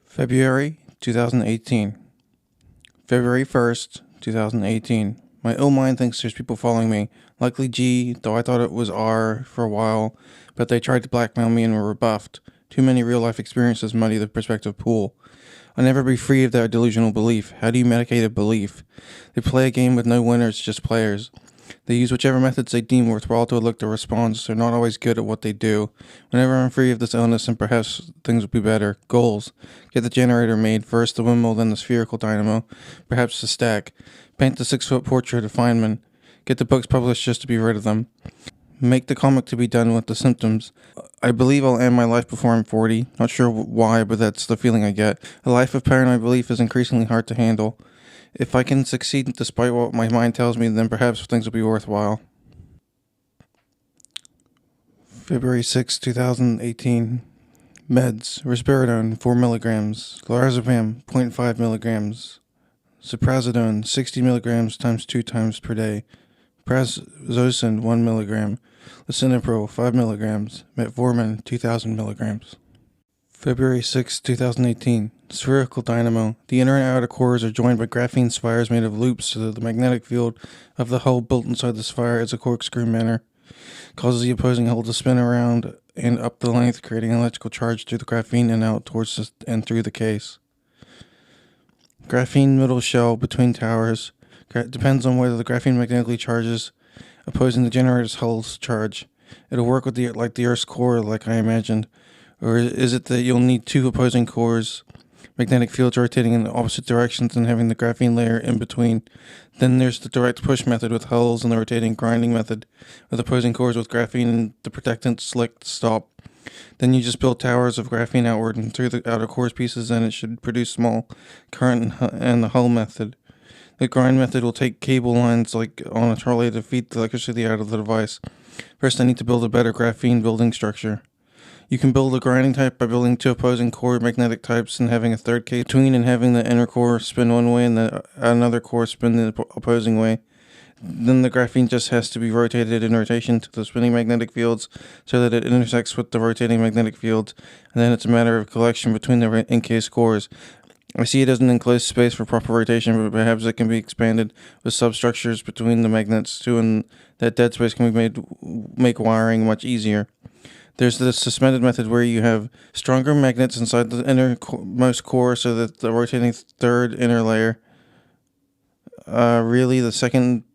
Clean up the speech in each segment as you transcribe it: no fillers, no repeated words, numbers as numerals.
February 2018. February 1st, 2018. My ill mind thinks there's people following me. Likely G, though I thought it was R for a while, but they tried to blackmail me and were rebuffed. Too many real-life experiences muddy the perspective pool. I'll never be free of that delusional belief. How do you medicate a belief? They play a game with no winners, just players. They use whichever methods they deem worthwhile to elicit a response. They're not always good at what they do. Whenever I'm free of this illness, and perhaps things will be better. Goals. Get the generator made. First the windmill, then the spherical dynamo. Perhaps the stack. Paint the 6-foot portrait of Feynman. Get the books published just to be rid of them. Make the comic to be done with the symptoms. I believe I'll end my life before I'm 40. Not sure why, but that's the feeling I get. A life of paranoid belief is increasingly hard to handle. If I can succeed despite what my mind tells me, then perhaps things will be worthwhile. February 6, 2018. Meds. Risperidone, 4 milligrams. Lorazepam, 0.5 milligrams. Suprazodone, 60 milligrams times 2 times per day. Prazosin, 1 milligram. Lisinopril, 5 milligrams. Metformin, 2,000 milligrams. February 6, 2018. Spherical dynamo. The inner and outer cores are joined by graphene spires made of loops so that the magnetic field of the hull built inside the spire is a corkscrew manner. Causes the opposing hull to spin around and up the length, creating an electrical charge through the graphene and out towards and through the case. Graphene middle shell between towers. Depends on whether the graphene magnetically charges, opposing the generator's hull's charge. It'll work with like the Earth's core, like I imagined. Or is it that you'll need two opposing cores, magnetic fields rotating in the opposite directions and having the graphene layer in between? Then there's the direct push method with hulls and the rotating grinding method with opposing cores with graphene and the protectant slick to stop. Then you just build towers of graphene outward and through the outer cores pieces, and it should produce small current and the hull method. The grind method will take cable lines like on a trolley to feed the electricity out of the device. First I need to build a better graphene building structure. You can build a grinding type by building two opposing core magnetic types and having a third case between and having the inner core spin one way and another core spin the opposing way. Then the graphene just has to be rotated in rotation to the spinning magnetic fields so that it intersects with the rotating magnetic fields, and then it's a matter of collection between the encased cores. I see it as an enclosed space for proper rotation, but perhaps it can be expanded with substructures between the magnets too, and that dead space can be make wiring much easier. There's the suspended method where you have stronger magnets inside the innermost core so that the rotating third inner layer, really the second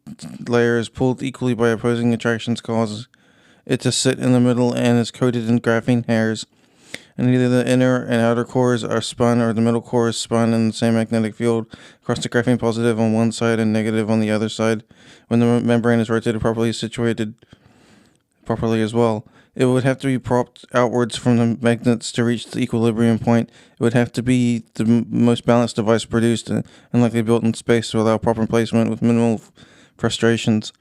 layer, is pulled equally by opposing attractions, causes it to sit in the middle and is coated in graphene hairs. And either the inner and outer cores are spun or the middle core is spun in the same magnetic field across the graphene positive on one side and negative on the other side. When the membrane is rotated properly, situated properly as well. It would have to be propped outwards from the magnets to reach the equilibrium point. It would have to be the most balanced device produced and likely built in space to allow proper placement with minimal frustrations.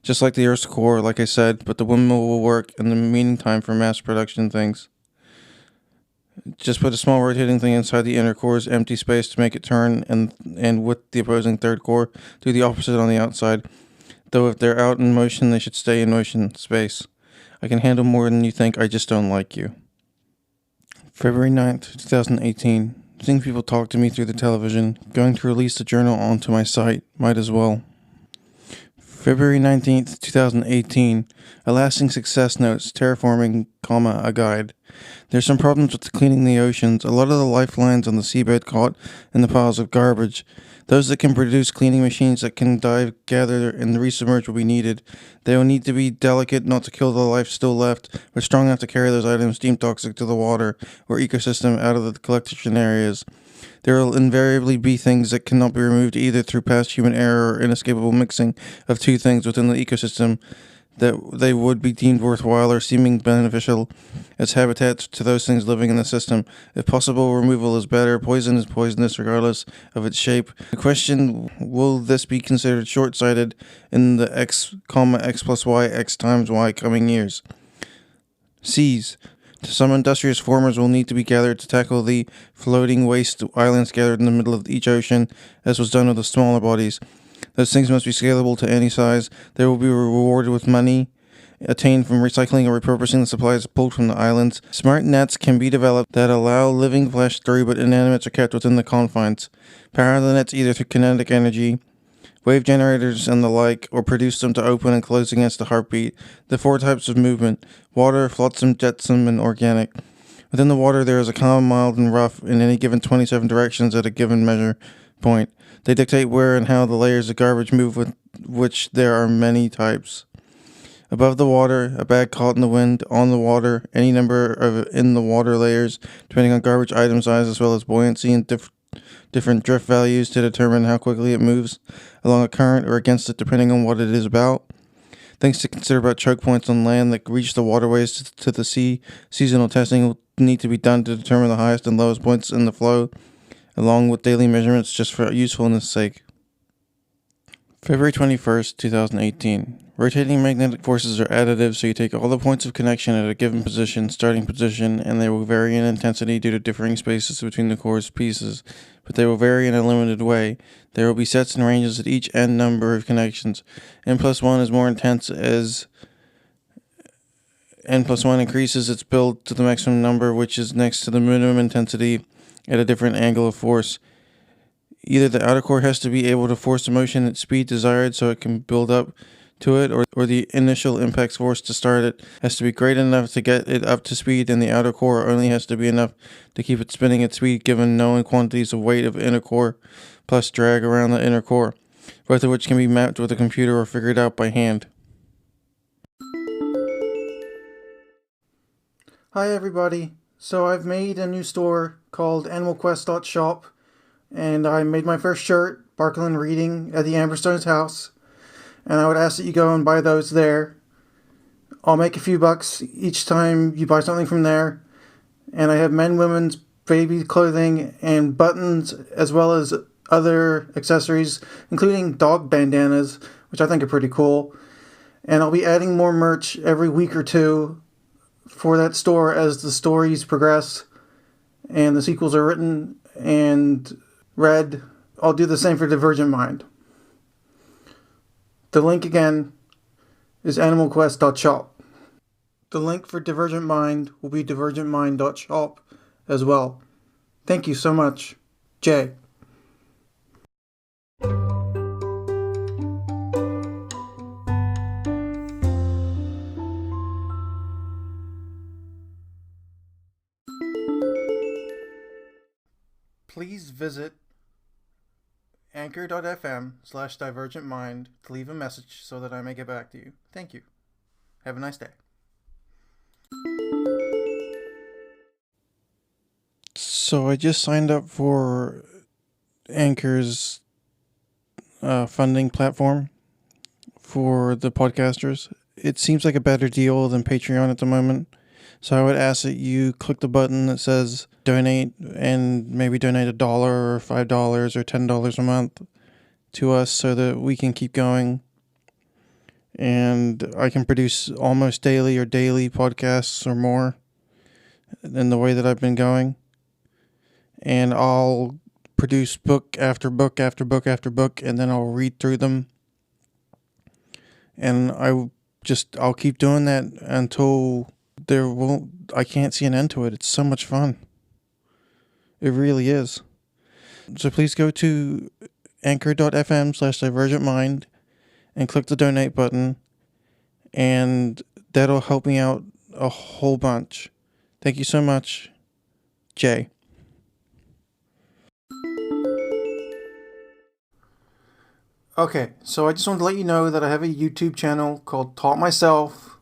Just like the Earth's core, like I said, but the windmill will work in the meantime for mass production things. Just put a small rotating thing inside the inner core's empty space to make it turn, and with the opposing third core, do the opposite on the outside. Though if they're out in motion, they should stay in motion space. I can handle more than you think, I just don't like you. February 9th, 2018. Seeing people talk to me through the television. Going to release the journal onto my site. Might as well. February 19th, 2018. A lasting success notes, terraforming, a guide. There's some problems with cleaning the oceans. A lot of the lifelines on the seabed caught in the piles of garbage. Those that can produce cleaning machines that can dive, gather, and resubmerge will be needed. They will need to be delicate, not to kill the life still left, but strong enough to carry those items deemed toxic to the water or ecosystem out of the collection areas. There will invariably be things that cannot be removed either through past human error or inescapable mixing of two things within the ecosystem that they would be deemed worthwhile or seeming beneficial as habitats to those things living in the system. If possible, removal is better. Poison is poisonous regardless of its shape. The question, will this be considered short-sighted in the x plus y, x times y coming years? Seas. Some industrious formers will need to be gathered to tackle the floating waste islands gathered in the middle of each ocean, as was done with the smaller bodies. Those things must be scalable to any size. They will be rewarded with money attained from recycling or repurposing the supplies pulled from the islands. Smart nets can be developed that allow living flesh through, but inanimates are kept within the confines. Power the nets either through kinetic energy, wave generators, and the like, or produce them to open and close against the heartbeat. The 4 types of movement: water, flotsam, jetsam, and organic. Within the water, there is a calm, mild, and rough in any given 27 directions at a given measure point. They dictate where and how the layers of garbage move, with which there are many types. Above the water, a bag caught in the wind. On the water, any number of in the water layers, depending on garbage item size as well as buoyancy and different drift values to determine how quickly it moves along a current or against it, depending on what it is about. Things to consider about choke points on land that reach the waterways to the sea. Seasonal testing will need to be done to determine the highest and lowest points in the flow, along with daily measurements just for usefulness sake. February 21st, 2018. Rotating magnetic forces are additive, so you take all the points of connection at a given position, starting position, and they will vary in intensity due to differing spaces between the core's pieces, but they will vary in a limited way. There will be sets and ranges at each end number of connections. N+1 is more intense as N+1 increases its build to the maximum number, which is next to the minimum intensity at a different angle of force. Either the outer core has to be able to force the motion at speed desired so it can build up to it, or the initial impact force to start it has to be great enough to get it up to speed, and the outer core only has to be enough to keep it spinning at speed given known quantities of weight of inner core plus drag around the inner core, both of which can be mapped with a computer or figured out by hand. Hi everybody, so I've made a new store called animalquest.shop, and I made my first shirt, Barkland Reading, at the Amberstone's house, and I would ask that you go and buy those there. I'll make a few bucks each time you buy something from there, and I have men, women's, baby clothing, and buttons, as well as other accessories, including dog bandanas, which I think are pretty cool, and I'll be adding more merch every week or two for that store as the stories progress and the sequels are written and read. I'll do the same for Divergent Mind. The link again is animalquest.shop. The link for Divergent Mind will be divergentmind.shop as well. Thank you so much. Jay. Please visit anchor.fm/divergentmind to leave a message so that I may get back to you. Thank you. Have a nice day. So I just signed up for Anchor's funding platform for the podcasters. It seems like a better deal than Patreon at the moment. So I would ask that you click the button that says donate and maybe donate $1 or $5 or $10 a month to us so that we can keep going. And I can produce almost daily or daily podcasts or more in the way that I've been going. And I'll produce book after book after book after book, and then I'll read through them. And I'll keep doing that until I can't see an end to it. It's so much fun. It really is. So please go to anchor.fm/divergentmind and click the donate button, and that'll help me out a whole bunch. Thank you so much. Jay. Okay, so I just wanted to let you know that I have a YouTube channel called Taught Myself,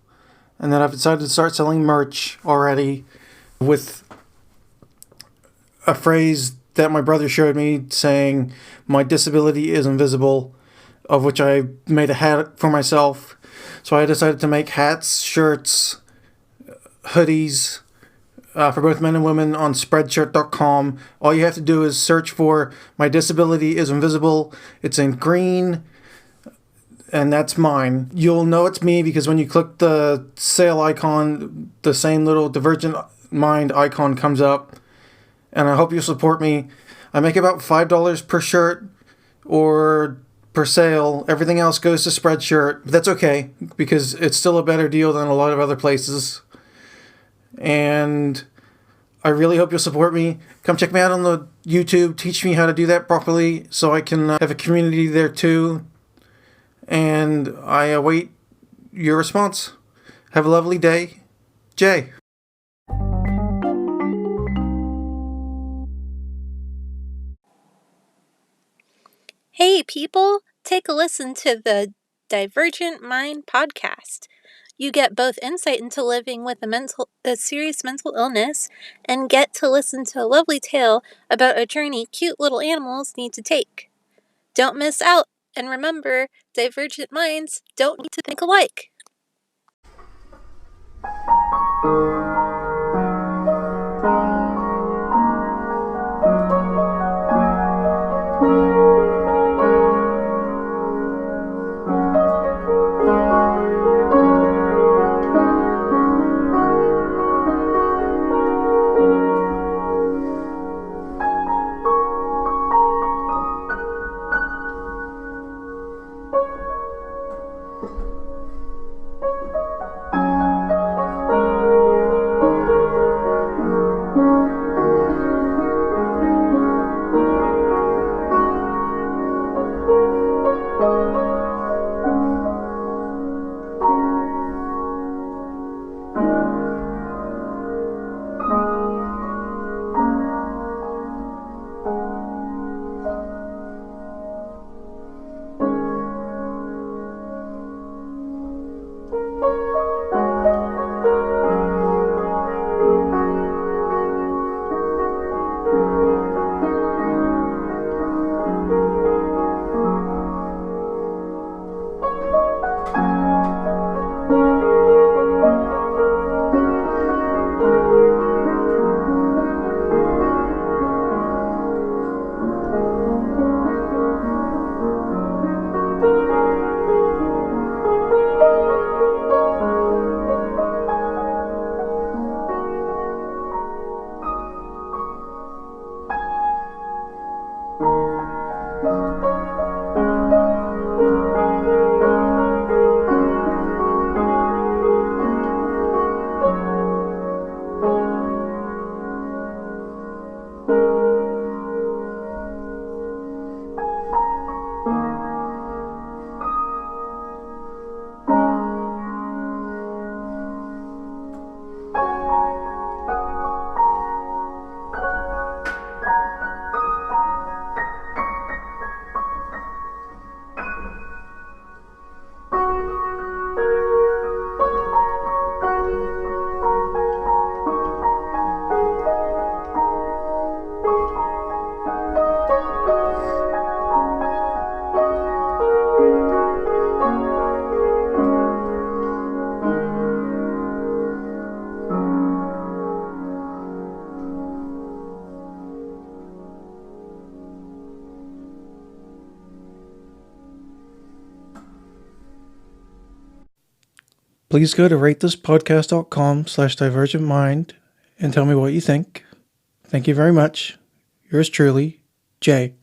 and that I've decided to start selling merch already with a phrase that my brother showed me saying, "My disability is invisible," of which I made a hat for myself. So I decided to make hats, shirts, hoodies, for both men and women on Spreadshirt.com. All you have to do is search for "My disability is invisible." It's in green, and that's mine. You'll know it's me because when you click the sale icon, the same little Divergent Mind icon comes up, and I hope you'll support me. I make about $5 per shirt or per sale. Everything else goes to Spreadshirt. But that's okay because it's still a better deal than a lot of other places. And I really hope you'll support me. Come check me out on the YouTube. Teach me how to do that properly so I can have a community there too. And I await your response. Have a lovely day. Jay. Hey people, take a listen to the Divergent Mind podcast. You get both insight into living with a serious mental illness and get to listen to a lovely tale about a journey cute little animals need to take. Don't miss out, and remember, divergent minds don't need to think alike. Please go to ratethispodcast.com/divergentmind and tell me what you think. Thank you very much. Yours truly, Jay.